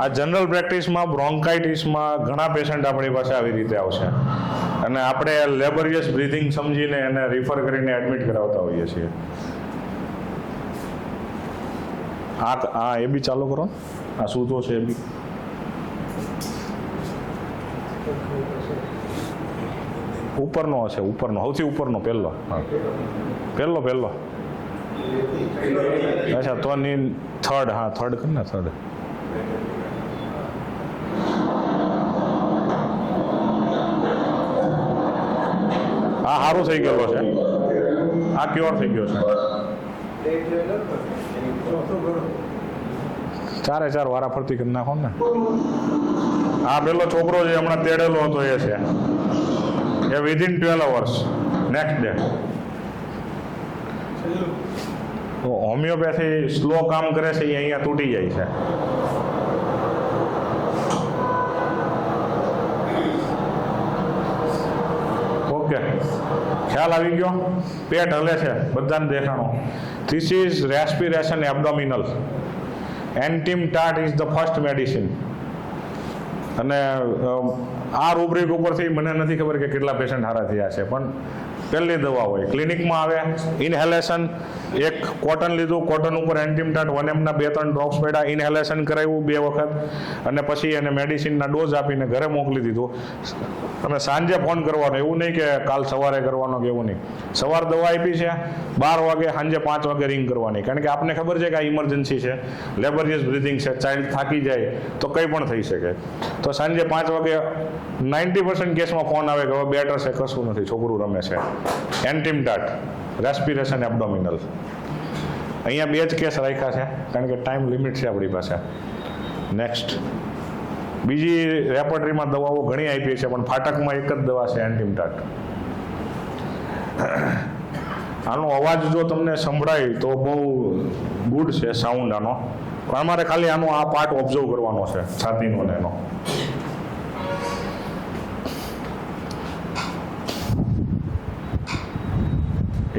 આ જનરલ પ્રેક્ટિસમાં બ્રોન્કાઇટિસમાં ઘણા પેશન્ટ આપણી પાસે આવી રીતે આવશે અને આપણે લેબોરિયસ બ્રીથિંગ સમજીને એને રિફર કરીને એડમિટ કરાવતા હોઈએ છીએ. આ એ બી ચાલુ કરો. આ સૂતો છે એ બી. ઉપરનો હશે, ઉપરનો, સૌથી ઉપરનો પહેલો. હા, પહેલો. અચ્છા, તો ની થર્ડ. હા, થર્ડ કર ને, થર્ડ. હા, સારું થઈ ગયેલો છે. આ ક્યોર થઈ ગયો છે. 4 વારા ફરતી કરી નાખો ને. આ પેલો છોકરો જે હમણાં તેડેલો હતો એ છે, એ વિધિન 12 hours નેક્સ્ટ ડે. તો હોમિયોપેથી સ્લો કામ કરે છે, એ અહીંયા તૂટી જાય છે. ઓકે, ખ્યાલ આવી ગયો. પેટ હલે છે, બધાને દેખાણો. This is respiration abdominal. Antim ટાટ ઇઝ ધ ફર્સ્ટ મેડિસિન. અને આ રૂબ્રિક ઉપરથી મને નથી ખબર કે કેટલા પેશન્ટ સારા થયા છે, પણ પહેલી દવા હોય ક્લિનિકમાં આવે. ઇન્હેલેશન, એક કોટન લીધું, કોટન ઉપર એન્ટીમટાટ 1 mના 2-3 ડ્રોપ્સ પડ્યા, ઇન્હેલેશન કરાવ્યું 2 વખત, અને પછી એને મેડિસિનના ડોઝ આપીને ઘરે મોકલી દીધું. અને સાંજે ફોન કરવાનો, એવું નહીં કે કાલ સવારે કરવાનો કે એવું નહીં. સવાર દવા આપી છે, 12 વાગે, સાંજે 5 વાગે રિંગ કરવાની, કારણ કે આપને ખબર છે કે આ ઇમરજન્સી છે, લેબોરિયસ બ્રીથિંગ છે, ચાઇલ્ડ થાકી જાય તો કંઈ પણ થઈ શકે. તો સાંજે 5 વાગે 90% કેસમાં ફોન આવે કે હવે બેટર છે, કશું નથી, છોકરું રમે છે. એન્ટીમટાટ, રેસ્પિરેશન એબ્ડોમિનલ. અહીંયા 2 જ કેસ રાખ્યા છે, કારણ કે ટાઈમ લિમિટ છે આપણી પાસે. નેક્સ્ટ, બીજી રેપર્ટરીમાં દવાઓ ઘણી આપી છે, પણ ફાટકમાં એક જ દવા છે, એન્ટીમટાટ. આનો અવાજ જો તમને સંભળાય તો બહુ ગુડ છે સાઉન્ડ આનો, પણ અમારે ખાલી આનો આ પાર્ટ ઓબ્ઝર્વ કરવાનો છે, છાતીનો ને એનો.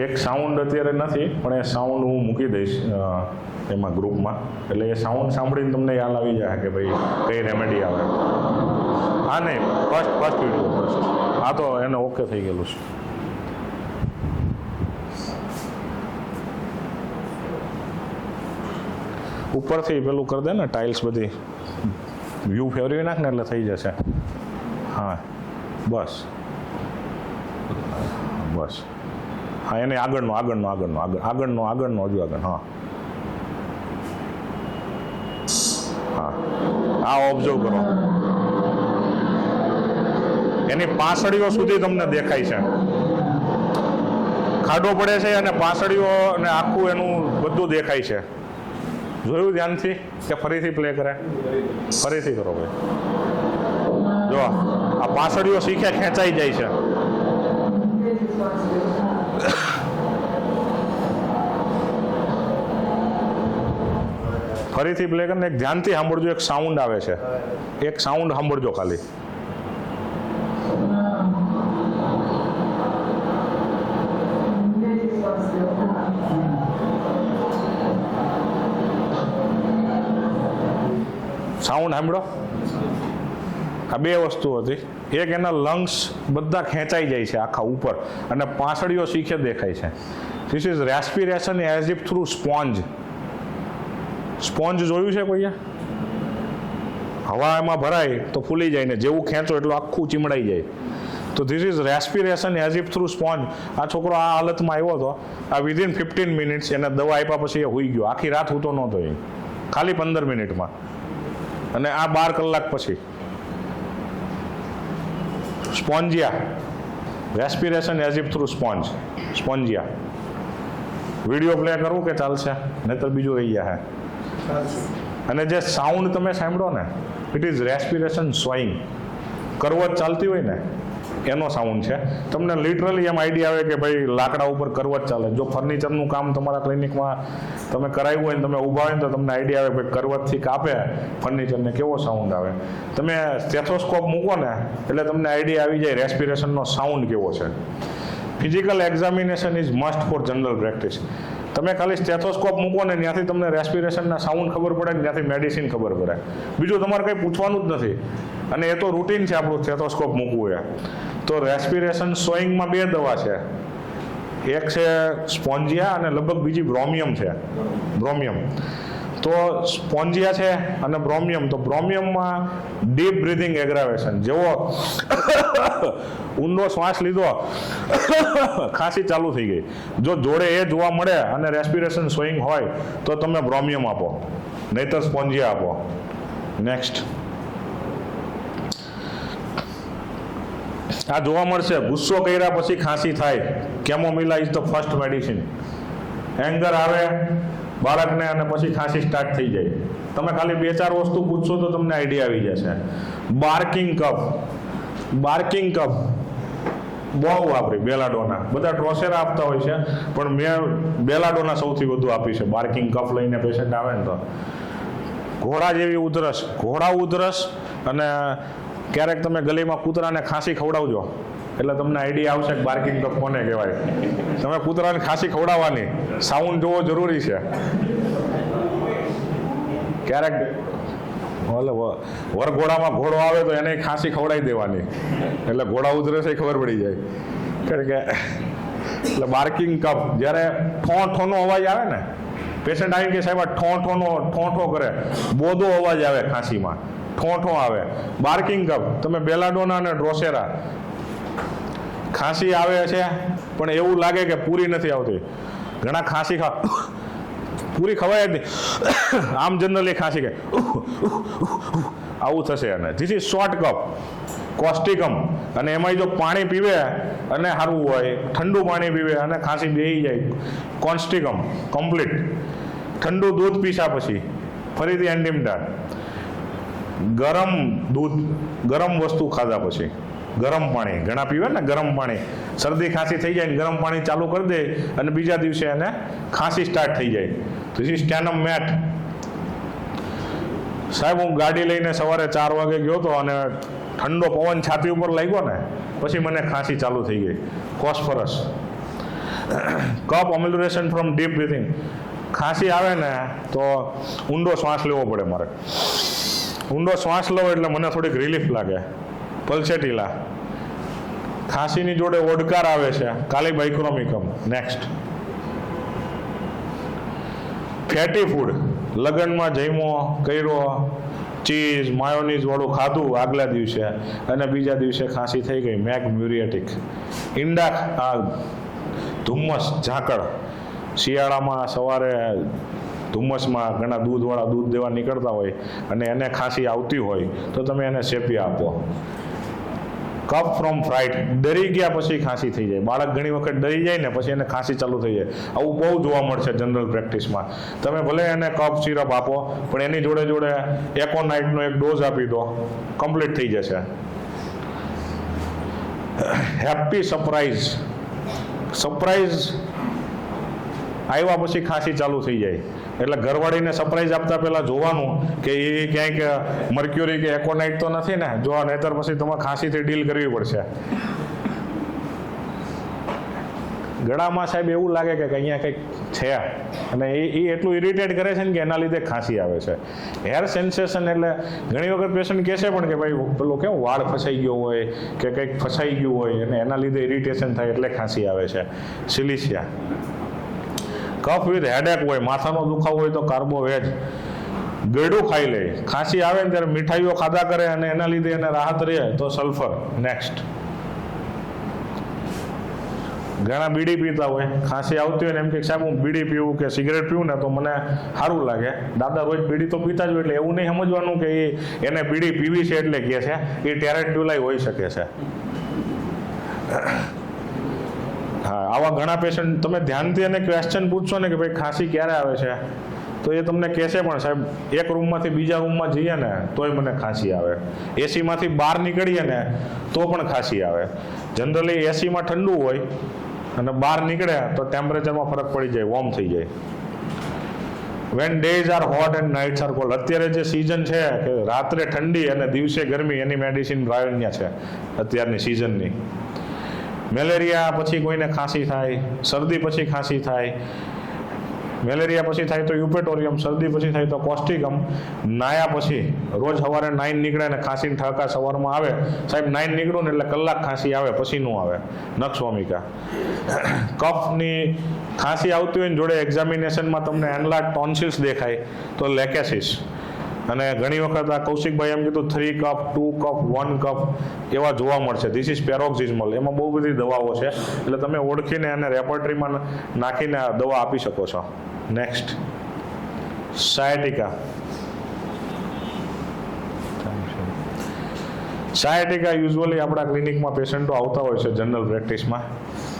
એક સાઉન્ડ અત્યારે નથી, પણ એ સાઉન્ડ હું મૂકી દઈશ એમાં ગ્રુપમાં, એટલે એ સાઉન્ડ સાંભળીને તમને યાદ આવી જાય કે ભાઈ કઈ રેમેડી આવે. હા, નહીં, ફર્સ્ટ વિડીયો. હા, તો એને ઓકે થઈ ગયેલું છે. ઉપરથી પેલું કરી દે ને, ટાઇલ્સ બધી વ્યૂ ફેરવી નાખ ને એટલે થઈ જશે. હા, બસ. હા, એને આગળનો હજુ આગળ. હા, આ ઓબ્ઝર્વ કરો. એની પાસળીઓ સુધી તમને દેખાય છે, ખાડો પડે છે અને પાસળીઓ ને આખું એનું બધું દેખાય છે. જોયું ધ્યાનથી કે ફરીથી પ્લે કરે? ફરીથી કરો ભાઈ. જો આ પાસળીઓ શીખે ખેંચાઈ જાય છે. ફરીથી પ્લે કરીને એક ધ્યાનથી સાંભળજો. એક સાઉન્ડ આવે છે, એક સાઉન્ડ સાંભળજો ખાલી. સાઉન્ડ સાંભળો. આ 2 વસ્તુ હતી. એક એના લંગ્સ બધા ખેંચાઈ જાય છે આખા ઉપર, અને પાસળીઓ શીખે દેખાય છે. This is respiration as if through sponge. Sponge જોયું છે કોઈએ? હવા એમાં ભરાય તો ફૂલી જાય ને જેવું ખેંચો એટલું આખું ચીમડાઈ જાય. તો this is respiration as if through sponge. આ છોકરો આ હાલતમાં આવ્યો હતો, આ વિધિન 15 મિનિટ્સ એને દવા આપ્યા પછી એ હોઈ ગયો. આખી રાત સૂતો નહોતો એ, ખાલી 15 મિનિટમાં. અને આ 12 કલાક પછી. Spongia, respiration as if through spongia. Video play કરવું કે ચાલશે? નહીતર બીજું રહી ગયા હે. અને જે સાઉન્ડ તમે સાંભળો ને, ઇટ ઇઝ રેસ્પિરેશન સ્વાઇંગ. કરવત ચાલતી હોય ને એનો સાઉન્ડ છે. તમને લિટરલી એમ આઈડિયા આવે કે ભાઈ લાકડા ઉપર કરવત ચાલે. જો ફર્નિચરનું કામ તમારા ક્લિનિકમાં તમે કરાવ્યું હોય ને તમે ઊભા હોય ને તો તમને આઈડિયા આવે કે કરવતથી કાપે ફર્નિચરને કેવો સાઉન્ડ આવે. તમે સ્ટેથોસ્કોપ મૂકો ને એટલે તમને આઈડિયા આવી જાય રેસ્પિરેશનનો સાઉન્ડ કેવો છે. Physical examination is must for general practice. તમે ખાલી સ્ટેથોસ્કોપ મૂકો ને ત્યાંથી તમને રેસ્પિરેશનના સાઉન્ડ ખબર પડે ને ત્યાંથી મેડિસિન ખબર પડે. બીજું તમારે કંઈ પૂછવાનું જ નથી. અને એ તો રૂટીન છે આપણું સ્ટેથોસ્કોપ મૂકવું એ. તો રેસ્પિરેશન સોઈંગમાં 2 દવા છે. એક છે સ્પોન્જિયા અને લગભગ બીજી બ્રોમિયમ છે. બ્રોમિયમ તો સ્પોન્જિયા છે અને બ્રોમિયમ. તો બ્રોમિયમમાં ડીપ બ્રીધિંગ એગ્રાવેશન, જેવો ઊંડો શ્વાસ લીધો ખાંસી ચાલુ થઈ ગઈ, જો જોડે એ જોવા મળે અને રેસ્પિરેશન સ્વિંગ હોય તો તમે બ્રોમિયમ આપો, નહીતર સ્પોન્જિયા આપો. નેક્સ્ટ આ જોવા મળશે, ગુસ્સો કર્યા પછી ખાંસી થાય, chamomilla is the first medicine. Anger આવે બાળકને અને પછી ખાંસી સ્ટાર્ટ થઈ જાય. તમે ખાલી 2-4 વસ્તુ પૂછશો તો તમને આઈડિયા આવી જશે. બાર્કિંગ કફ, બાર્કિંગ કફ બહુ વાપરી બેલાડોના. બધા ડ્રોસેરા આપતા હોય છે, પણ મેં બેલાડોના સૌથી વધુ આપી છે. બાર્કિંગ કફ લઈને પેશન્ટ આવે ને તો ઘોડા જેવી ઉધરસ, ઘોડા ઉધરસ, અને ક્યારેક તમે ગલીમાં કૂતરાને ખાંસી ખવડાવજો એટલે તમને આઈડિયા આવશે કે બાર્કિંગ કફ કોને કહેવાય. તમે કૂતરાને ખાંસી ખવડાવવાની, સાઉન્ડ જોવો જરૂરી છે. ક્યારેક વરઘોડામાં ઘોડો આવે તો એને ખાંસી ખવડાવી દેવાની, એટલે ઘોડા ઉધરસ ખબર પડી જાય. કારણ કે એટલે બાર્કિંગ કફ, જ્યારે ઠોનો અવાજ આવે ને, પેશન્ટ આવી કે સાહેબ ઠો કરે, બોધો અવાજ આવે ખાંસીમાં, ઠો આવે, બાર્કિંગ કફ. તમે બેલાડોના અને ડ્રોસેરા, ખાંસી આવે છે પણ એવું લાગે કે પૂરી નથી આવતી. ઘણા ખાંસી પૂરી ખવાય જ નહીં, આમ જનરલી ખાંસી કે આવું થશે. અને ધીસ ઇઝ શોર્ટ કફ, કોસ્ટિકમ. અને એમાં જો પાણી પીવે અને સારું હોય, ઠંડુ પાણી પીવે અને ખાંસી બેસી જાય, કોન્સ્ટિકમ કમ્પ્લીટ. ઠંડુ દૂધ પીસા પછી ફરીથી એન્ડિમટા. ગરમ દૂધ, ગરમ વસ્તુ ખાધા પછી, ગરમ પાણી ઘણા પીવે ને, ગરમ પાણી, શરદી ખાંસી થઈ જાય ને ગરમ પાણી ચાલુ કરી દે અને બીજા દિવસે એને ખાંસી સ્ટાર્ટ થઈ જાય. પછી સ્ટેનમ મેટ. સાહેબ હું ગાડી લઈને સવારે 4 વાગે ગયો હતો અને ઠંડો પવન છાતી ઉપર લાગ્યો ને પછી મને ખાંસી ચાલુ થઈ ગઈ. Phosphorus. Cough accumulation from deep breathing. ખાંસી આવે ને તો ઊંડો શ્વાસ લેવો પડે મારે. ઊંડો શ્વાસ લો એટલે મને થોડીક રિલીફ લાગે. પલ્સેટિલા. ખાંસીની જોડે ઓડકાર આવે છે, કાલિબાઇક્રોમિકમ. Next fatty food. લગ્નમાં જમ્યો કર્યો, ચીઝ માયોનીઝ વાળું ખાધું આગલા દિવસે અને બીજા દિવસે ખાંસી થઈ ગઈ, મેક મ્યુરિયાટિક. ઈંડા, ધુમ્મસ, ઝાકળ. શિયાળામાં સવારે ધુમ્મસમાં ઘણા દૂધવાળા દૂધ દેવા નીકળતા હોય અને એને ખાંસી આવતી હોય તો તમે એને સેપિયા આપો. કફ ફ્રોમ ફ્રાઇટ. ડરી ગયા પછી ખાંસી થઈ જાય. બાળક ઘણી વખત ડરી જાય ને પછી એને ખાંસી ચાલુ થઈ જાય. આવું બહુ જોવા મળશે જનરલ પ્રેક્ટિસમાં. તમે ભલે એને કફ સિરપ આપો પણ એની જોડે જોડે એકોનાઇટનો એક ડોઝ આપી દો, કમ્પ્લીટ થઈ જશે. Happy surprise. સરપ્રાઈઝ આવ્યા પછી ખાંસી ચાલુ થઈ જાય. એટલે ઘરવાળીને સરપ્રાઈઝ આપતા પહેલા જોવાનું કે એ ક્યાંક મર્ક્યુરી કે એકોનાઇટ તો નથી ને, જો નહીતર પછી તમારે ખાંસીથી ડીલ કરવી પડશે. ગળામાં સાહેબ એવું લાગે કે અહીંયા કંઈક છે અને એ એટલું ઇરિટેટ કરે છે ને કે એના લીધે ખાંસી આવે છે. હેર સેન્સેશન એટલે ઘણી વખત પેશન્ટ કહેશે પણ કે ભાઈ પેલો કેવું વાળ ફસાઈ ગયો હોય કે કંઈક ફસાઈ ગયું હોય અને એના લીધે ઇરિટેશન થાય એટલે ખાંસી આવે છે. સિલિશિયા. કફ વિથ હેડેક હોય, માથાનો દુખાવો હોય તો કાર્બોવેજ. ગળ્યું ખાઈ લે. ખાંસી આવે ને ત્યારે મીઠાઈઓ ખાધા કરે અને એના લીધે એને રાહત રહે તો સલ્ફર. નેક્સ્ટ ઘણા બીડી પીતા હોય, ખાંસી આવતી હોય ને એમ કે સાહેબ હું બીડી પીવું કે સિગરેટ પીવું ને તો મને સારું લાગે. દાદા રોજ બીડી તો પીતા જ હોય એટલે એવું નહીં સમજવાનું કે એને બીડી પીવી છે એટલે કહે છે. એ ટેરેટ્યુલાઈ હોઈ શકે છે. હા, આવા ઘણા પેશન્ટ તમે ધ્યાનથી એને ક્વેશ્ચન પૂછશો ને કે ભાઈ ખાંસી ક્યારે આવે છે તો એ તમને કહેશે પણ સાહેબ એક રૂમમાંથી બીજા રૂમમાં જઈએ ને તોય મને ખાંસી આવે. એસીમાંથી બહાર નીકળીએ ને તો પણ ખાંસી આવે. જનરલી એસીમાં ઠંડુ હોય અને બહાર નીકળે તો ટેમ્પરેચરમાં ફરક પડી જાય, વોર્મ થઈ જાય. When days are hot and nights are cold. અત્યારે જે સિઝન છે કે રાત્રે ઠંડી અને દિવસે ગરમી, એની મેડિસિન બ્રાયોનિયા છે અત્યારની સિઝનની. મેલેરિયા પછી કોઈને ખાંસી થાય, શરદી પછી ખાંસી થાય, મેલેરિયા પછી થાય તો યુપેટોરિયમ, શરદી પછી થાય તો કોસ્ટિકમ, નાયા પછી રોજ સવારે 9 નીકળે ને ખાંસીને ઠાકા સવારમાં આવે, સાહેબ 9 નીકળું ને એટલે કલાક ખાંસી આવે પછી નું આવે, નક્ષવમિકા. કફની ખાંસી આવતી હોય ને જોડે એક્ઝામિનેશનમાં તમને એનલાર્જ ટોન્સિલ્સ દેખાય તો લેકેસિસ. અને ઘણી વખત આ કૌશિકભાઈ એમ કીધું 3 કફ 2 કફ 1 કફ એવા જોવા મળશે. This is paroxysmal. એમાં બહુ બધી દવાઓ છે, એટલે તમે ઓળખીને એને રેપર્ટરીમાં નાખીને દવા આપી શકો છો. Next, sciatica. સાયટિકા યુઝ્યુઅલી આપણા ક્લિનિકમાં પેશન્ટો આવતા હોય છે જનરલ પ્રેક્ટિસમાં,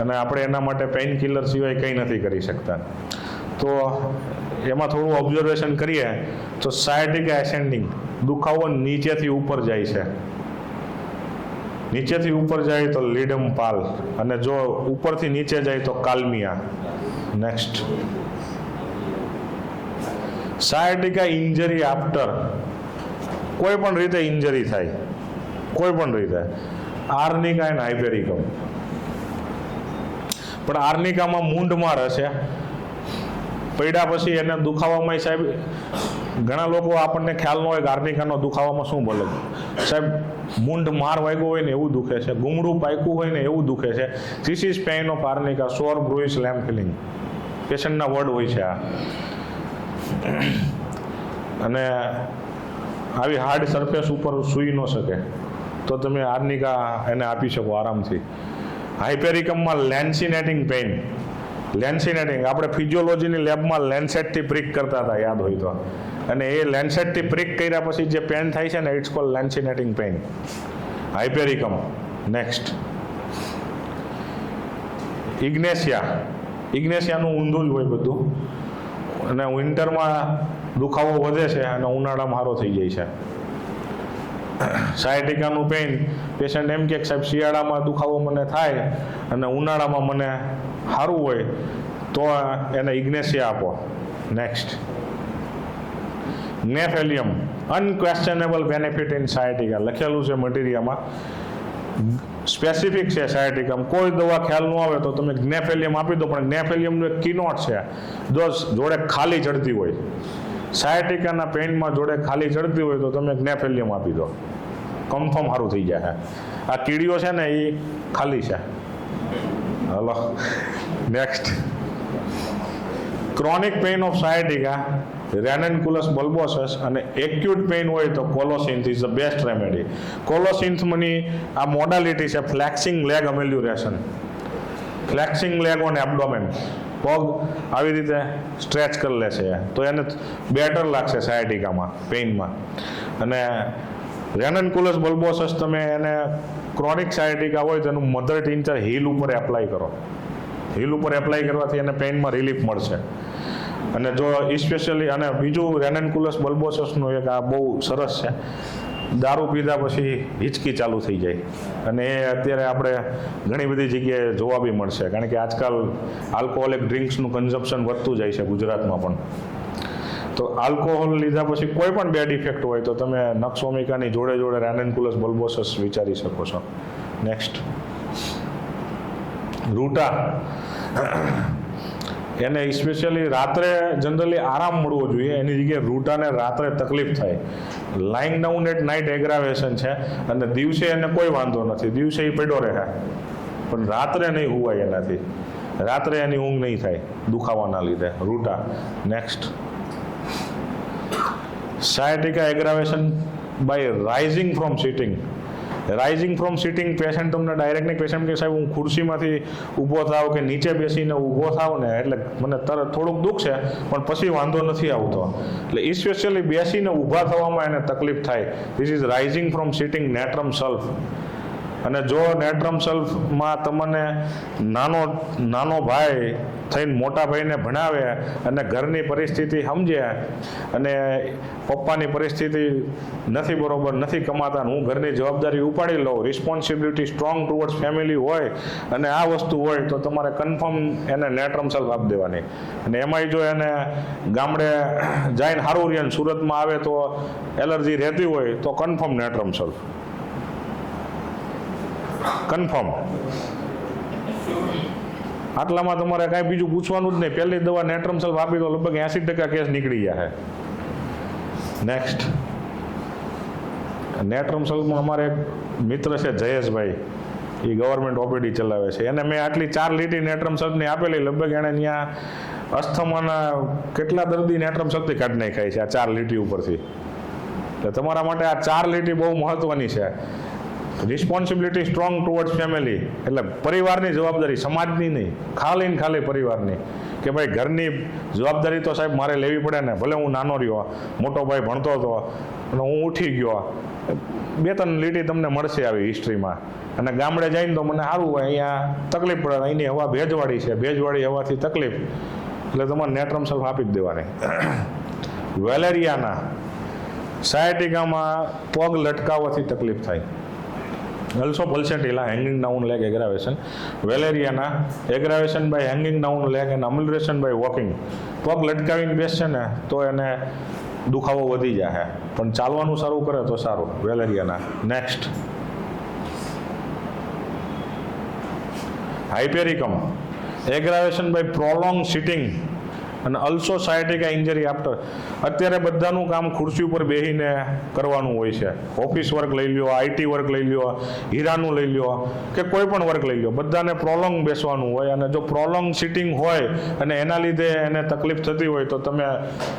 અને આપણે એના માટે પેઇન કિલર સિવાય કંઈ નથી કરી શકતા. તો એમાં થોડું ઓબ્ઝર્વેશન કરીએ તો સાયટિકા એસેન્ડિંગ, દુખાવો નીચેથી ઉપર જાય છે. નીચેથી ઉપર જાય તો લીડમ પાલ, અને જો ઉપરથી નીચે જાય તો કાલ્મિયા. નેક્સ્ટ, સાયટિકા ઇન્જરી આફ્ટર, કોઈ પણ રીતે ઇન્જરી થાય, કોઈ પણ રીતે, આર્નિકા એન્ડ હાઇપેરિકમ. પણ આર્નિકામાં મૂંઢ માર હશે, પડ્યા પછી એને દુખાવામાં સાહેબ ઘણા લોકો આપણને ખ્યાલ ન હોય કે આર્નિકાનો દુખાવામાં શું બોલે. સાહેબ મૂંઢ માર વાગ્યો હોય ને એવું દુખે છે, ગુમડું પાક્યું હોય ને એવું દુખે છે. ધીસ ઇઝ પેઇન ઓફ આર્નિકા, સોર બ્રુઇસ લેમ્પ ફિલિંગ. પેશન્ટના વર્ડ હોય છે આ. અને આવી હાર્ડ સરફેસ ઉપર સૂઈ ન શકે તો તમે આર્નિકા એને આપી શકો આરામથી. હાઇપેરિકમમાં લેન્સિનેટિંગ પેઇન. લેન્સિનેટિંગ આપણે ફિઝિયોલોજીની લેબમાં લેન્સેટથી પ્રિક કરતા હતા, યાદ હોય તો. અને એ લેન્સેટથી પ્રિક કર્યા પછી જે પેન થાય છે ને, ઇટ્સ કોલ્ડ લેન્સિનેટિંગ પેઇન, હાઇપેરિકમ. નેક્સ્ટ, ઇગ્નેશિયા. ઇગ્નેશિયાનું ઊંધું જ હોય બધું, અને વિન્ટરમાં દુખાવો વધે છે અને ઉનાળામાં સારો થઈ જાય છે. સાયટિકાનું પેઇન, પેશન્ટ એમ કે સાહેબ શિયાળામાં દુખાવો મને થાય અને ઉનાળામાં મને સારું હોય તો એને ઇગ્નેશિયા આપો. Next, gnaphalium, unquestionable benefit in sciatica. લખેલું છે મટીરિયામાં, સ્પેસિફિક છે સાયટિકમ. કોઈ દવા ખ્યાલ ન આવે તો તમે ગ્નેફેલિયમ આપી દો, પણ ગ્નેફેલિયમનું એક કીનોટ છે, જો જોડે ખાલી ચડતી હોય, સાયટિકાના પેઇનમાં જોડે ખાલી ચડતી હોય તો તમે ગ્નેફેલિયમ આપી દો, કન્ફર્મ સારું થઈ જાય. આ કીડીઓ છે ને એ ખાલી છે. Hello, next, chronic pain of sciatica, ranunculus bulbosus, અને એક્યુટ પેઇન હોય તો colocynth is the best remedy. કોલોસિન્થની આ મોડાલિટી છે flexing leg amelioration. Flexing leg on abdomen, પગ આવી રીતે સ્ટ્રેચ કરી લે છે તો એને બેટર લાગશે સાયટિકામાં પેઇનમાં. અને રેનન્કુલસ બલ્બોસસ તમે એને ક્રોનિક સાયટિકા હોય તો એનું મધર ટિંચર હીલ ઉપર એપ્લાય કરો. હીલ ઉપર એપ્લાય કરવાથી એને પેઇનમાં રિલીફ મળશે. અને જો સ્પેશિયલી, અને બીજું રેનન્કુલસ બલ્બોસસનું એક આ બહુ સરસ છે, દારૂ પીધા પછી હિચકી ચાલુ થઈ જાય, અને એ અત્યારે આપણે ઘણી બધી જગ્યાએ જોવા બી મળશે, કારણ કે આજકાલ આલ્કોહોલિક ડ્રિંક્સનું કન્ઝમ્પશન વધતું જાય છે ગુજરાતમાં પણ. તો આલ્કોહોલ લીધા પછી કોઈ પણ બેડ ઇફેક્ટ હોય તો તમે નક્ષવમિકાની જોડે જોડે રેનન્કુલસ બલ્બોસસ વિચારી શકો છો. નેક્સ્ટ, રૂટા. એને સ્પેશિયલી રાત્રે જનરલી આરામ મળવો જોઈએ, એની જગ્યાએ રૂટાને રાત્રે તકલીફ થાય. લાઇંગ ડાઉન એટ નાઇટ એગ્રાવેશન છે, અને દિવસે એને કોઈ વાંધો નથી, દિવસે એ પડ્યો રહે, પણ રાત્રે નહીં હુવાય એનાથી, રાત્રે એની ઊંઘ નહીં થાય દુખાવાના લીધે. Ruta. Next, sciatica aggravation by rising from sitting. Rising from sitting, patient તમને ડાયરેક્ટની પેશન્ટ કે સાહેબ હું ખુરશીમાંથી ઊભો થાવ કે નીચે બેસીને ઊભો થાવ ને એટલે મને તરત થોડુંક દુઃખ છે પણ પછી વાંધો નથી આવતો. એટલે સ્પેશિયલી બેસીને ઊભા થવામાં એને તકલીફ થાય. This is rising from sitting natrum sulph. અને જો નેટ્રમ સલ્ફમાં તમને નાનો ભાઈ થઈને મોટા ભાઈને ભણાવે અને ઘરની પરિસ્થિતિ સમજે, અને પપ્પાની પરિસ્થિતિ નથી બરોબર, નથી કમાતા, હું ઘરની જવાબદારી ઉપાડી લઉં, રિસ્પોન્સિબિલિટી સ્ટ્રોંગ ટુવર્ડ્સ ફેમિલી હોય અને આ વસ્તુ હોય તો તમારે કન્ફર્મ એને નેટ્રમ સલ્ફ આપી દેવાની. અને એમાંય જો એને ગામડે જઈને સારું રહે, સુરતમાં આવે તો એલર્જી રહેતી હોય તો કન્ફર્મ નેટ્રમ સલ્ફ, કન્ફર્મ. આટલામાં તમારે કાંઈ બીજું પૂછવાનું જ નહીં, પહેલી દવા નેટ્રમ સલ્ફ આપી તો લગભગ 80% કેસ નીકળી ગયા છે. નેક્સ્ટ, નેટ્રમ સલ્ફમાં અમારે એક મિત્ર છે જયેશભાઈ, એ ગવર્મેન્ટ ઓપીડી ચલાવે છે, એને મેં આટલી 4 લીટી નેટ્રમ સલ્ફની આપેલી, લગભગ એણે ત્યાં અસ્થમાના કેટલા દર્દી નેટ્રમ સલ્ફથી કાઢી નાખાય છે આ 4 લીટી ઉપરથી. એટલે તમારા માટે આ 4 લીટી બહુ મહત્વની છે. રિસ્પોન્સિબિલિટી સ્ટ્રોંગ ટુવર્ડ્સ ફેમિલી, એટલે પરિવારની જવાબદારી, સમાજની નહીં, ખાલી ને ખાલી પરિવારની, કે ભાઈ ઘરની જવાબદારી તો સાહેબ મારે લેવી પડે ને. ભલે હું નાનો રહ્યો, મોટો ભાઈ ભણતો હતો અને હું ઉઠી ગયો, 2-3 લીટી તમને મળશે આવી હિસ્ટ્રીમાં. અને ગામડે જઈને તો મને સારું હોય, અહીંયા તકલીફ પડે, અહીંની હવા ભેજવાળી છે, ભેજવાળી હવાથી તકલીફ, એટલે તમારે નેટ્રમ સલ્ફ આપી જ દેવાની. વેલેરિયાના સાયટિકામાં પગ લટકાવવાથી તકલીફ થાય. Also pulsatilla, hanging down leg aggravation. Valeriana, aggravation by hanging down leg and amelioration by walking. પગ લટકાવીને બેસશે ને તો એને દુખાવો વધી જાય, પણ ચાલવાનું શરૂ કરે તો સારું. વેલેરિયાના. નેક્સ્ટ, હાઇપેરિકમ, એગ્રાવેશન બાય પ્રોલોંગ સિટિંગ અને અલ્સો સાયટિકા ઇન્જરી આફ્ટર. અત્યારે બધાનું કામ ખુરશી ઉપર બેસીને કરવાનું હોય છે. ઓફિસ વર્ક લઈ લ્યો, આઈટી વર્ક લઈ લ્યો, હીરાનું લઈ લ્યો, કે કોઈ પણ વર્ક લઈ લ્યો, બધાને પ્રોલોંગ બેસવાનું હોય. અને જો પ્રોલોંગ સિટિંગ હોય અને એના લીધે એને તકલીફ થતી હોય તો તમે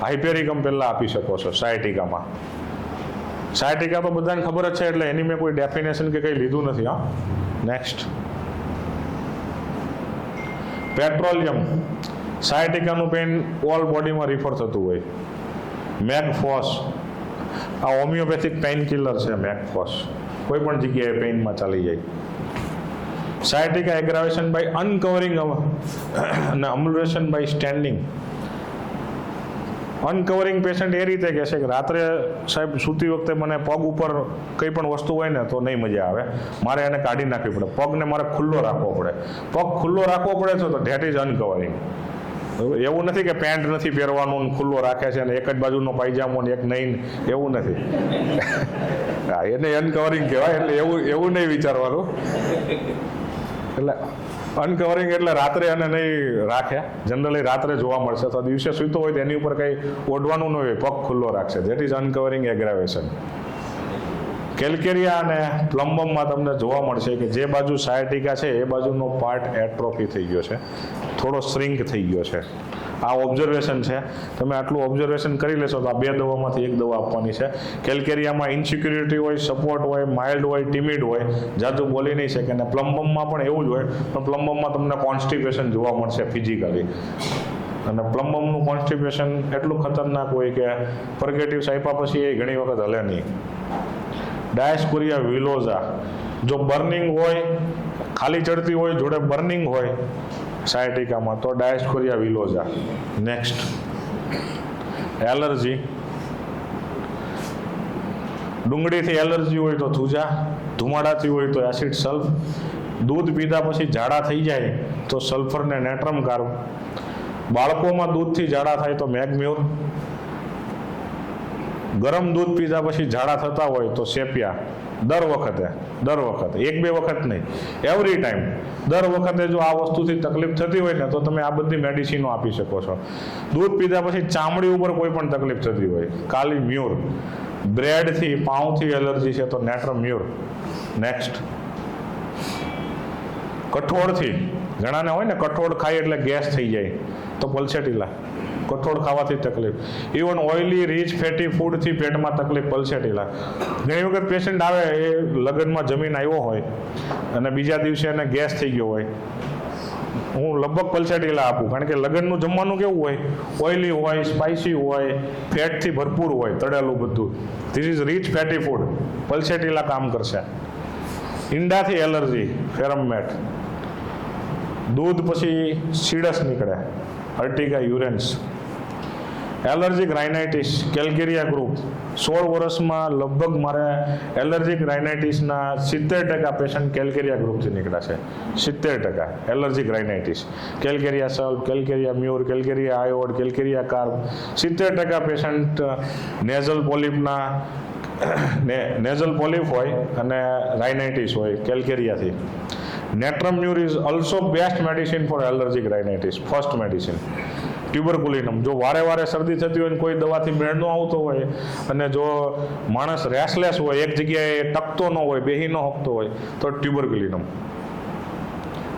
હાઇપેરિકમ પહેલાં આપી શકો છો સાયટિકામાં. સાયટિકા તો બધાને ખબર જ છે, એટલે એની મેં કોઈ ડેફિનેશન કે કંઈ લીધું નથી. હા, નેક્સ્ટ, પેટ્રોલિયમ. સાયટિકાનું પેઇન ઓલ બોડીમાં રિફર થતું હોય. મેગફોસ, આ હોમિયોપેથિક પેઇન કિલર છે. મેગફોસ કોઈ પણ જગ્યાએ પેઇનમાં ચાલી જાય. સાયટિકા એગ્રાવેશન બાય અનકવરિંગ અને અમ્યુલેશન બાય સ્ટેન્ડિંગ. અનકવરિંગ પેશન્ટ એ રીતે કહે છે કે રાત્રે સાહેબ સૂતી વખતે મને પગ ઉપર કંઈ પણ વસ્તુ હોય ને તો નહીં મજા આવે, મારે એને કાઢી નાખવી પડે, પગને મારે ખુલ્લો રાખવો પડે. પગ ખુલ્લો રાખવો પડે છે તો ધેટ ઇઝ અનકવરિંગ. એવું નથી કે પેન્ટ નથી પહેરવાનું ખુલ્લો રાખે છે અને એક જ બાજુનો પાયજામો ને એક નહીં, એવું નથી. હા, એને અનકવરિંગ કહેવાય. એટલે એવું નહીં વિચારવાનું. એટલે અનકવરિંગ એટલે રાત્રે એને નહીં રાખે, જનરલી રાત્રે જોવા મળશે. તો દિવસે સૂતો હોય તો એની ઉપર કંઈ ઓઢવાનું ન હોય, પગ ખુલ્લો રાખશે. That is uncovering aggravation. Calcarea અને પ્લમ્બમમાં તમને જોવા મળશે કે જે બાજુ સાયટિકા છે એ બાજુનો પાર્ટ એટ્રોફી થઈ ગયો છે, થોડો શ્રિંક થઈ ગયો છે. આ ઓબ્ઝર્વેશન છે. તમે આટલું ઓબ્ઝર્વેશન કરી લેશો તો આ 2 દવામાંથી 1 દવા આપવાની છે. કેલ્કેરિયામાં ઇન્સિક્યુરિટી હોય, સપોર્ટ હોય, માઇલ્ડ હોય, ટિમિડ હોય, જાજુ બોલી નહીં શકે. અને પ્લમ્બમમાં પણ એવું જ હોય, પણ પ્લમ્બમમાં તમને કોન્સ્ટિપેશન જોવા મળશે ફિઝિકલી. અને પ્લમ્બમનું કોન્સ્ટિપેશન એટલું ખતરનાક હોય કે પરગેટિવ્સ આપ્યા પછી એ ઘણી વખત હલે નહીં. ડાયસ્કોરિયા વિલોઝા, જો બર્નિંગ હોય, ખાલી ચડતી હોય, જોડે બર્નિંગ હોય સાયટિકામાં તો ડાયસ્કોરિયા વિલોઝા. Next, allergy. ડુંગળીથી એલર્જી હોય તો થૂજા, ધુમાડાથી હોય તો એસિડ સલ્ફ, દૂધ પીધા પછી ઝાડા થઈ જાય તો સલ્ફર ને નેટ્રમ કાર્બ, બાળકોમાં દૂધથી ઝાડા થાય તો મેગ્મ્યુર, ગરમ દૂધ પીધા પછી ઝાડા થતા હોય તો સેપિયા. દર વખતે 1-2 વખત નહીં, એવરી ટાઈમ, દર વખતે જો આ વસ્તુથી તકલીફ થતી હોય ને તો તમે આ બધી મેડિસિનો આપી શકો છો. દૂધ પીધા પછી ચામડી ઉપર કોઈ પણ તકલીફ થતી હોય, કાલી મ્યુર. બ્રેડથી, પાઉંથી એલર્જી છે તો નેટ્રમ મ્યુર. નેક્સ્ટ, કઠોળથી, ઘણાને હોય ને કઠોળ ખાય એટલે ગેસ થઈ જાય તો પલ્સેટિલા. કઠોળ ખાવાથી તકલીફ. ઇવન ઓઇલી રીચ ફેટી ફૂડથી પેટમાં તકલીફ, પલ્સેટિલા. ઘણી વખત પેશન્ટ આવે, એ લગ્નમાં જમીન આવ્યો હોય અને બીજા દિવસે એને ગેસ થઈ ગયો હોય, હું લગભગ પલ્સેટિલા આપું. કારણ કે લગ્નનું જમવાનું કેવું હોય, ઓઇલી હોય, સ્પાઇસી હોય, ફેટથી ભરપૂર હોય, તળેલું બધું. This is rich fatty food, pulsatilla કામ કરશે. ઈંડાથી એલર્જી, ફેરમમેટ. દૂધ પછી સીડસ નીકળે, urtica urens. Allergic rhinitis, calcarea group. 16 વર્ષમાં લગભગ મારે એલર્જીક રાઇનાઇટિસના 70% પેશન્ટ કેલ્કેરિયા ગ્રુપથી નીકળ્યા છે. 70% allergic rhinitis. Calcarea sulph, calcarea mur, calcarea iod, calcarea carb. 70% patient nasal polyp હોય અને રાઇનાઇટિસ હોય કેલ્કેરિયાથી. Natrum mur is also best medicine for allergic rhinitis, first medicine. Tuberculinum, જો વારે વારે શરદી થતી હોય ને કોઈ દવાથી મેળ ન આવતો હોય અને જો માણસ રેસલેસ હોય, એક જગ્યાએ ટકતો ન હોય, બેહી ન શકતો હોય, તો ટ્યુબરકુલિનમ.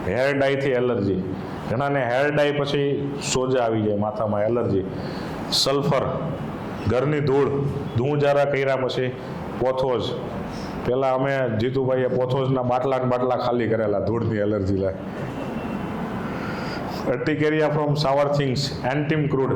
હેર ડાયથી એલર્જી, ઘણાને હેર ડાય પછી સોજા આવી જાય, માથામાં એલર્જી. સલ્ફર, ઘરની ધૂળ જારા કર્યા પછી પોથોઝ. પહેલાં અમે જીતુભાઈએ પોથોઝના બાટલા ખાલી કરેલા ધૂળની એલર્જી લાય. અર્ટિકેરિયા ફ્રોમ સાવર થિંગ્સ, એન્ટીમ ક્રૂડ.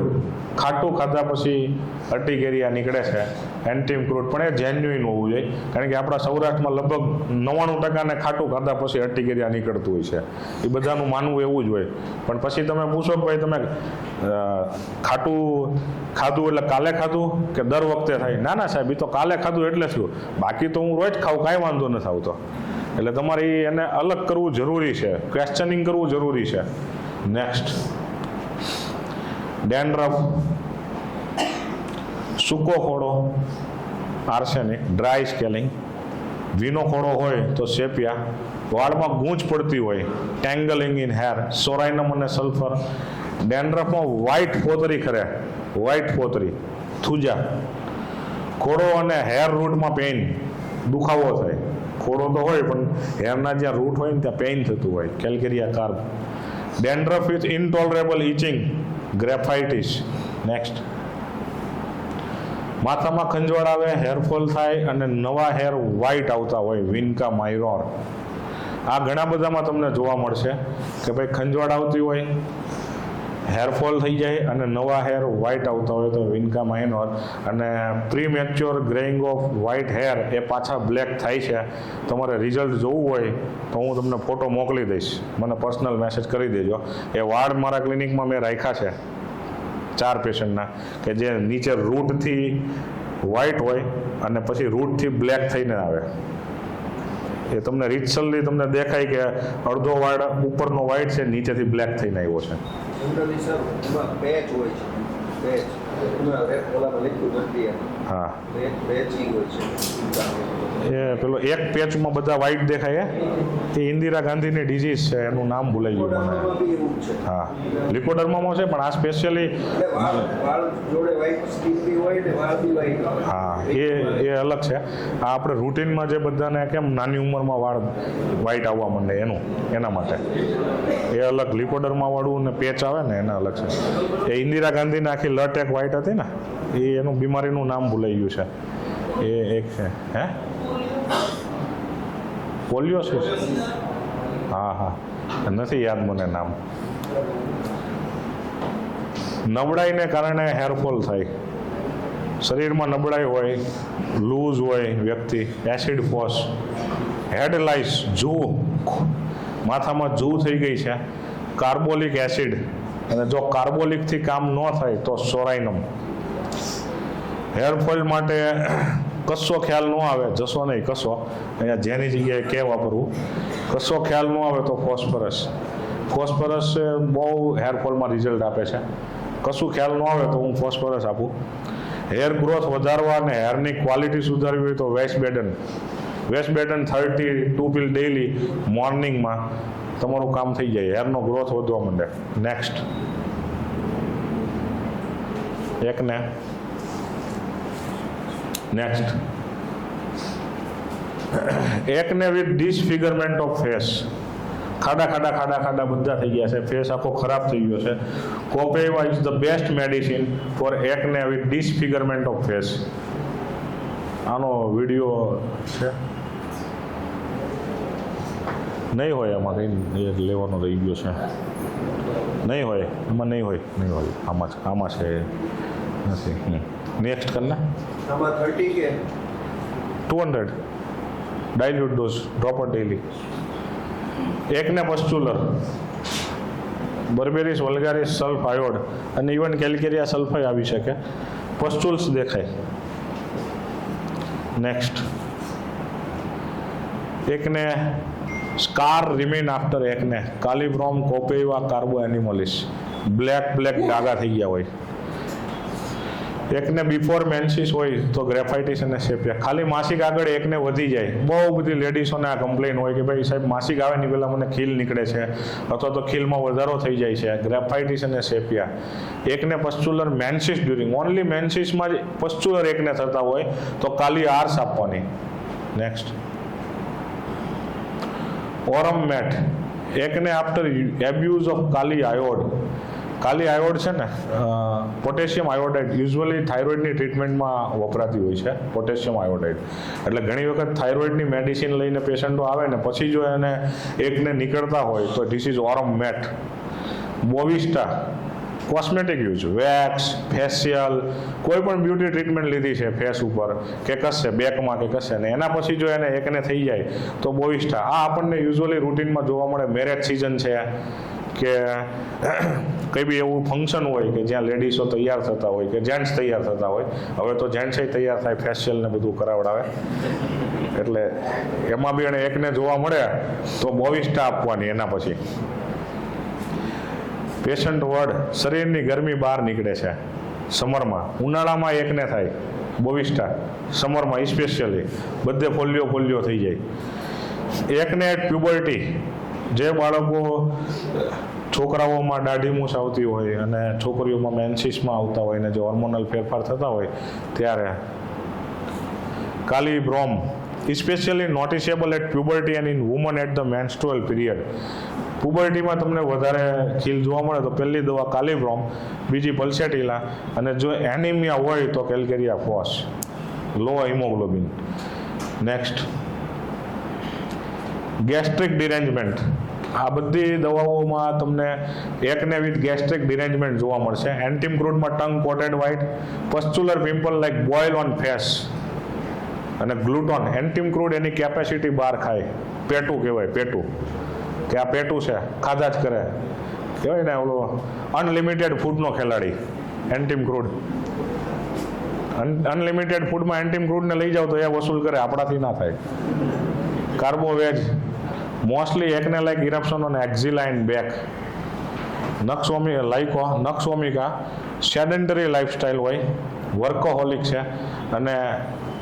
ખાટું ખાધા પછી અર્ટિકેરિયા નીકળે છે, એન્ટીમ ક્રૂડ. પણ એ જેન્યુઇન હોવું જોઈએ, કારણ કે આપણા સૌરાષ્ટ્રમાં લગભગ 99% ખાટું ખાધા પછી અર્ટિકેરિયા નીકળતું હોય છે. એ બધાનું માનવું એવું જ હોય. પણ પછી તમે પૂછો કે ભાઈ તમે ખાટું ખાધું એટલે કાલે ખાધું કે દર વખતે થાય? ના સાહેબ, એ તો કાલે ખાધું એટલે થયું, બાકી તો હું રોજ ખાઉં, કાંઈ વાંધો નથી આવતો. એટલે તમારે એને અલગ કરવું જરૂરી છે, ક્વેશ્ચનિંગ કરવું જરૂરી છે. નેક્સ્ટ, ડેન્ડ્રફ, સૂકો ખોડો, આર્સેનિક. ડ્રાય સ્કેલિંગ, ભીનો ખોડો હોય તો સેપિયા. વાળમાં ગૂંચ પડતી હોય, ટેંગલિંગ ઇન હેર, સોરાઇનમ અને સલ્ફર. ડેન્ડ્રફમાં વ્હાઇટ ફોતરી ખરે, વ્હાઇટ ફોતરી, થૂજા. ખોડો અને હેર રૂટમાં પેઇન, દુખાવો થાય. ખોડો તો હોય પણ હેરના જ્યાં રૂટ હોય ને ત્યાં પેઇન થતું હોય, calcarea carb. Dandruff with intolerable itching, graphites. Next, માથામાં ખંજવાળ આવે, હેરફોલ થાય અને નવા હેર વ્હાઇટ આવતા હોય, વિન્કા માઇરોર. આ ઘણા બધામાં તમને જોવા મળશે કે ભાઈ ખંજવાળ આવતી હોય, હેરફોલ થઈ જાય અને નવા હેર વ્હાઇટ આવતા હોય, તો વિન્કા માઇનોર. અને premature graying of white hair એ પાછા બ્લેક થાય છે. તમારે રિઝલ્ટ જોવું હોય તો હું તમને ફોટો મોકલી દઈશ, મને પર્સનલ મેસેજ કરી દેજો. એ વાળ મારા ક્લિનિકમાં મેં રાખ્યા છે 4 પેશન્ટના, કે જે નીચે રૂટથી વ્હાઇટ હોય અને પછી રૂટથી બ્લેક થઈને આવે. એ તમને રિચલી તમને દેખાય કે અડધો વાળ ઉપરનો વ્હાઇટ છે, નીચેથી બ્લેક થઈને આવ્યો છે. હા, એ પેલો એક પેચમાં બધા વ્હાઇટ દેખાય, એ ઇન્દિરા ગાંધીની ડિઝીઝ છે, એનું નામ ભૂલાઈ ગયું મને. હા, લિકોડર્મામાં છે, પણ આ સ્પેશિયલી હા એ અલગ છે. આ આપણે રૂટીનમાં જે બધાને કેમ નાની ઉંમરમાં વાળ વ્હાઇટ આવવા માંડે એના માટે એ અલગ. લિકોડર્મા વાળું ને પેચ આવે ને એના અલગ છે. એ ઇન્દિરા ગાંધીને આખી લટ એક વ્હાઇટ હતી ને, એ એનું બીમારીનું નામ ભૂલાઈ ગયું છે. એ એક છે, હે પોલિયોસિસ? હા, નથી યાદ મને નામ. નબળાઈને કારણે હેરફોલ થાય. શરીરમાં નબળાઈ હોય, લૂઝ હોય વ્યક્તિ, એસિડ ફોસ. હેડ લાઇસ, જૂ, માથામાં જૂ થઈ ગઈ છે, કાર્બોલિક એસિડ. અને જો કાર્બોલિકથી કામ ન થાય તો સોરાઇનમ. હેરફોલ માટે કશો ખ્યાલ ન આવે, જશો નહીં કશો, અહીંયા જેની જગ્યાએ કે વાપરવું, કશો ખ્યાલ ન આવે તો ફોસ્ફરસ. ફોસ્ફરસ બહુ હેરફોલમાં રિઝલ્ટ આપે છે. કશું ખ્યાલ ન આવે તો હું ફોસ્ફરસ આપું. હેર ગ્રોથ વધારવા અને હેરની ક્વોલિટી સુધારવી હોય તો વેસ્ટબેડન. વેસ્ટબેડન 32 પિલ ડેઇલી મોર્નિંગમાં તમારું કામ થઈ જાય, હેરનો ગ્રોથ વધવા માંડે. નેક્સ્ટ, એકને વિથ ડિસફિગરમેન્ટ ઓફ ફેસ. ખાડા બધા થઈ ગયા છે, ફેસ આખો ખરાબ થઈ ગયો છે. Copaiva is the best medicine for acne with disfigurement of face. આનો વિડીયો છે, નહીં હોય એમાં કંઈ લેવાનો રહી ગયો છે, નહીં હોય એમાં, નહીં હોય આમાં છે નથી. નેક્સ્ટ કરના 200 ડાયલ્યુટ ડોઝ, ડ્રોપર ડેઇલી. એકને પસ્ચ્યુલર, બર્બેરિસ વલ્ગારિસ સલ્ફ આયોડ અને ઇવન કેલ્કેરિયા સલ્ફાઈ આવી શકે. પસ્ચ્યુલ્સ દેખાય. નેક્સ્ટ, એકને સ્કાર રિમેન આફ્ટર એકને, કાલિબ્રોમ કોપેવા કાર્બો એનિમોલિસ. બ્લેક ડાઘા થઈ ગયા હોય. એકને બિફોર મેન્સિસ હોય તો ગ્રેફાઇટિસ અને સેપિયા. ખાલી માસિક આગળ એકને વધી જાય. બહુ બધી લેડીઝોને આ કમ્પ્લેન હોય કે ભાઈ સાહેબ માસિક આવે ને પહેલાં મને ખીલ નીકળે છે અથવા તો ખીલમાં વધારો થઈ જાય છે. ગ્રેફાઇટિસ અને sepia. Acne pustular menses during, only મેન્સિસમાં જ પસ્ચ્યુલર એકને થતા હોય તો કાલી આર્સ આપવાની. Next, aurum met. Acne after abuse of kali iod. Kali iod છે ને, પોટેશિયમ આયોડાઇડ યુઝ્યુઅલી થાઇરોઇડની ટ્રીટમેન્ટમાં વપરાતી હોય છે. પોટેશિયમ આયોડાઇડ એટલે ઘણી વખત થાઇરોઇડની મેડિસિન લઈને પેશન્ટો આવે ને પછી જો એને એકને નીકળતા હોય તો this is aurum met. Bovista, cosmetic use, wax, facial, કોઈ પણ બ્યુટી ટ્રીટમેન્ટ લીધી છે ફેસ ઉપર કે કશે બેકમાં કે કશે ને એના પછી જો એને એકને થઈ જાય તો બોવિસ્ટા. આ આપણને યુઝ્યુઅલી રૂટીનમાં જોવા મળે. મેરેજ સિઝન છે કે કંઈ બી એવું ફંક્શન હોય કે જ્યાં લેડીઝો તૈયાર થતા હોય કે જેન્ટ્સ તૈયાર થતા હોય. હવે તો જેન્ટ્સે તૈયાર થાય, ફેશિયલ ને બધું કરાવડાવે, એટલે એમાં બી એને એકને જોવા મળે તો બોવિસ્ટા આપવાની. એના પછી પેશન્ટ વર્ડ, શરીરની ગરમી બહાર નીકળે છે સમરમાં. ઉનાળામાં એકને થાય બોવિસ્ટા, સમરમાં સ્પેશિયલી બધે ફોલ્લીઓ થઈ જાય. એકને એટ પ્યુબર્ટી, જે બાળકો છોકરાઓમાં દાઢી મૂછ આવતી હોય અને છોકરીઓમાં મેન્સિસમાં આવતા હોય ને જે હોર્મોનલ ફેરફાર થતા હોય ત્યારે. Kali brom, specially noticeable at puberty and in woman at the menstrual period. પુબર્ટીમાં તમને વધારે ખીલ જોવા મળે તો પહેલી દવા કાલી બ્રોમ, બીજી પલ્સેટિલા, અને જો એનિમિયા હોય તો calcarea phos, low haemoglobin. Next, gastric derangement. આ બધી દવાઓમાં તમને એકને વિથ ગેસ્ટ્રિક ડિરેન્જમેન્ટ જોવા મળશે. એન્ટીમ ક્રૂડમાં tongue coated white, pustular pimple like boil on face, અને ગ્લુટોન. એન્ટીમ ક્રૂડ એની કેપેસિટી બહાર ખાય. પેટું કહેવાય, પેટું કે આ પેટું છે ખાધા જ કરે, કહેવાય ને ઓલો અનલિમિટેડ ફૂડનો ખેલાડી એન્ટીમ ક્રૂડ. અનલિમિટેડ ફૂડમાં એન્ટીમ ક્રૂડને લઈ જાઓ તો એ વસૂલ કરે, આપણાથી ના થાય. Carbo veg, mostly acne like eruption on axilla and back. Nux vomica, sedentary lifestyle હોય, વર્કોહોલિક છે, અને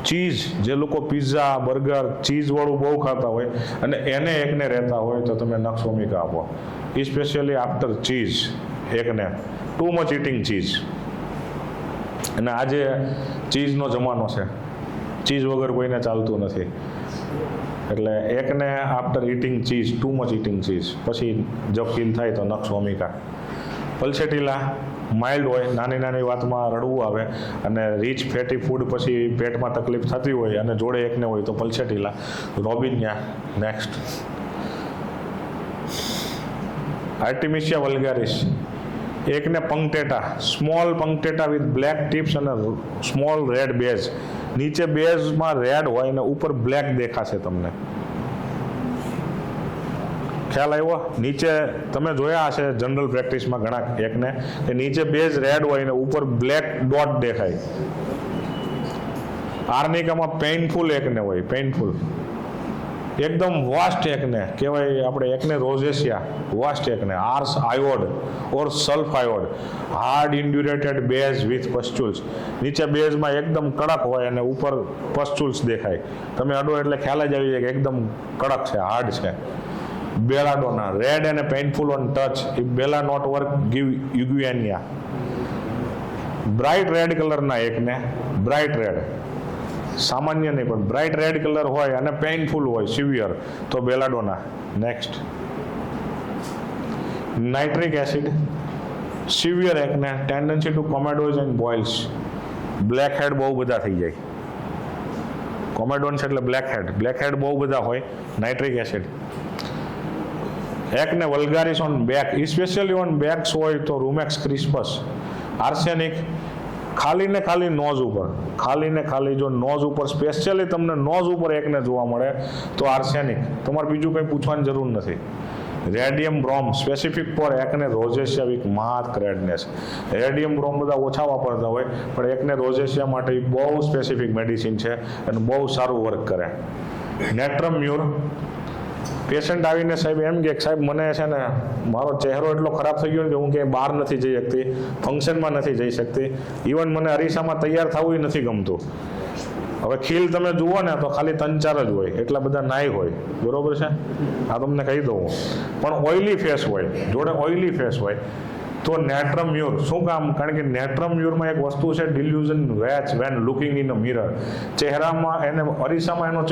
ચીઝ, જે લોકો પિઝા બર્ગર ચીઝવાળું બહુ ખાતા હોય અને એને એકને રહેતા હોય તો તમે નક્સોમિકા આપો. સ્પેશિયલી આફ્ટર ચીઝ એકને, ટુ મચ ઇટિંગ ચીઝ. અને આજે ચીઝનો જમાનો છે, ચીઝ વગર કોઈને ચાલતું નથી. એટલે એકને after eating cheese, too much eating cheese, પછી જો ફીલ થાય તો નક્સોમિકા. પલ્સેટિલા માઇલ્ડ હોય, નાની વાતમાં રડવું આવે અને રીચ ફેટી ફૂડ પછી પેટમાં તકલીફ થતી હોય અને જોડે એકને હોય તો પલ્સેટિલા. રોબિનિયા. નેક્સ્ટ, આર્ટિમિસિયા વલ્ગારિસ. એકને પંક્ટેટા, સ્મોલ પંક્ટેટા વિથ બ્લેક ટિપ્સ અને સ્મોલ રેડ બેઝ. નીચે બેઝમાં રેડ હોય અને ઉપર બ્લેક દેખાશે તમને. ખ્યાલ આવ્યો? નીચે તમે જોયા હશે જનરલ પ્રેક્ટિસમાં ઘણા એકને કે નીચે બેઝ રેડ હોય ને ઉપર બ્લેક ડોટ દેખાય. આર્નિકામાં પેઇનફુલ એકને હોય, પેઇનફુલ એકદમ વાસ્ટ એકને કહેવાય આપણે એકને rosacea, vast acne. Ars iod or sulph iod, hard indurated base with pustules. નીચે બેઝમાં એકદમ કડક હોય અને ઉપર પસ્ચ્યુલ્સ દેખાય. તમે અડો એટલે ખ્યાલ જ આવી જાય કે એકદમ કડક છે, હાર્ડ છે. બેલાડોના, રેડ અને painful on touch. If bella not work give eugenia. Bright red કલરના એકને, બ્રાઇટ રેડ, સામાન્ય નહીં પણ બ્રાઇટ રેડ કલર હોય અને પેઇનફુલ હોય સિવિયર તો belladonna. Next, nitric acid, severe acne, tendency to comedones and boils. Black head બહુ બધા થઈ જાય. કોમેડોન્સ એટલે બ્લેક હેડ બહુ બધા હોય. Nitric acid. Acne vulgaris on back, specially on backs હોય તો રૂમેક્સ ક્રિસ્પસ. આર્સેનિક, ખાલી નોઝ ઉપર, ખાલી જો નોઝ ઉપર સ્પેશિયલી તમને નોઝ ઉપર એકને જોવા મળે તો આર્સેનિક. તમારે બીજું કંઈ પૂછવાની જરૂર નથી. રેડિયમ બ્રોમ, સ્પેસિફિક ફોર એકને રોઝેસિયા વિથ માર્ક રેડનેસ. રેડિયમ બ્રોમ બધા ઓછા વાપરતા હોય પણ એકને રોઝેસિયા માટે બહુ સ્પેસિફિક મેડિસિન છે અને બહુ સારું વર્ક કરે. નેટ્રમ મ્યુર, પેશન્ટ આવીને સાહેબ એમ કે સાહેબ મને છે ને મારો ચહેરો એટલો ખરાબ થઈ ગયો ને કે હું ક્યાંય બહાર નથી જઈ શકતી, ફંક્શનમાં નથી જઈ શકતી, ઇવન મને અરીસામાં તૈયાર થવું નથી ગમતું. હવે ખીલ તમે જુઓ ને તો ખાલી 3-4 જ હોય, એટલા બધા નાય હોય, બરોબર છે, આ તમને કહી દઉં. પણ ઓઇલી ફેસ હોય, જોડે ઓઇલી ફેસ હોય તો નેટ્રમ મ્યુર. શું કામ? કારણ કે નેટ્રમ મ્યુરમાં એક વસ્તુ છે, delusion watch when looking in a mirror. ચહેરામાં એને અરીસામાં એનો